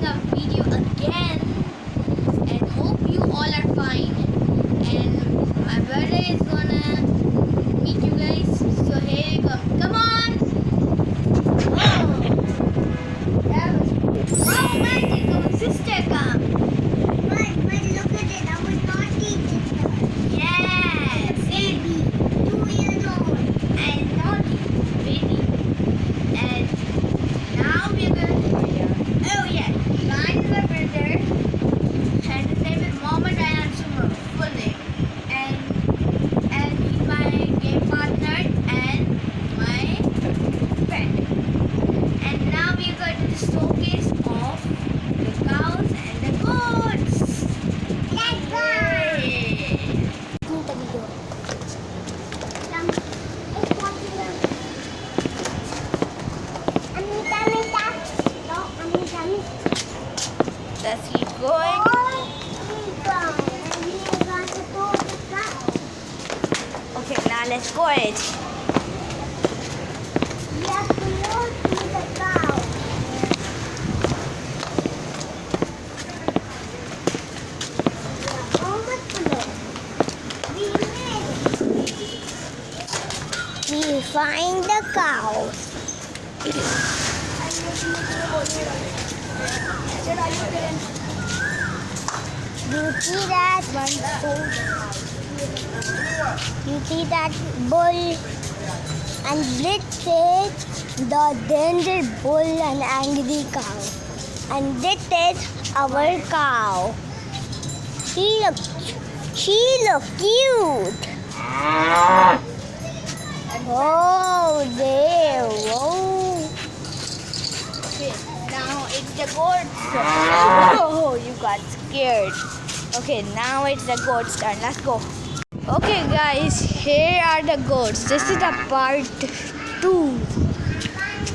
starting a video again, and hope you all are fine. And my brother is gonna meet you guys. So here you go. Come on! Oh, that was oh my sister come. But look at it. I was not teaching her. Yes, Baby, 2 years old. and naughty baby. And now we're gonna oh yeah, mine is my brother, and his name is Mohammed Ayan Sumar, full name. And he's my game partner and my friend. And now we're going to the showcase of the cows and the goats. Let's go. Yay. Kita video. Let's keep going. Okay, now let's go it. We find the cows. You see that one bull? You see that bull? And this is the danger bull and angry cow. And this is our cow. She looks cute. Oh, there. Whoa. Okay, now it's the goat's turn. Oh, you got scared. Okay, now it's the goat's turn. Let's go. Okay, guys, here are the goats. This is the part 2.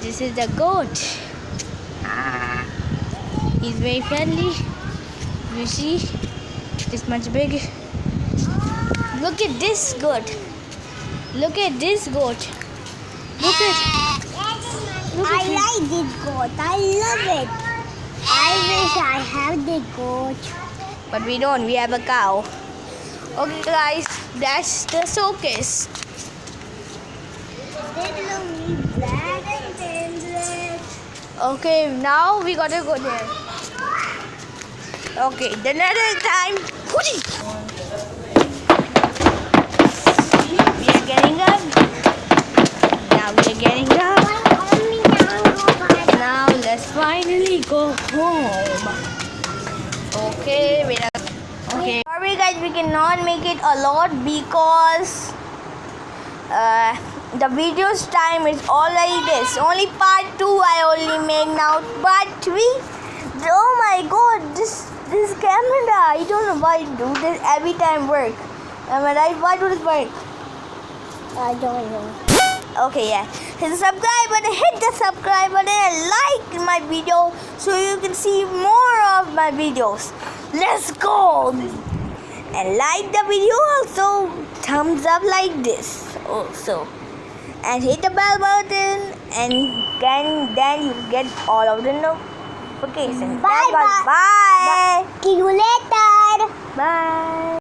This is the goat. He's very friendly. You see, it's much big. Look at this goat. Look at this goat. Look at. I like this goat. I love it. I wish I have the goat. But we don't. We have a cow. Okay, guys, that's the showcase. They look black and dangerous. Okay, now we gotta go there. Okay, the another time. We are getting up. Now we are getting up. Now let's finally go home. Okay, wait. Okay. Sorry guys, we cannot make it a lot because the video's time is already this. Only part 2 I only make now. Part 3. Oh my god, this camera. I don't know why do this every time work. Am I right? Why do this work? I don't know. Okay, yeah. Hit the subscribe button, hit the subscribe button and like my video so you can see more of my videos. Let's go! And like the video also, thumbs up like this also. And hit the bell button and then you get all of the notifications. Bye. Bye. See you later. Bye.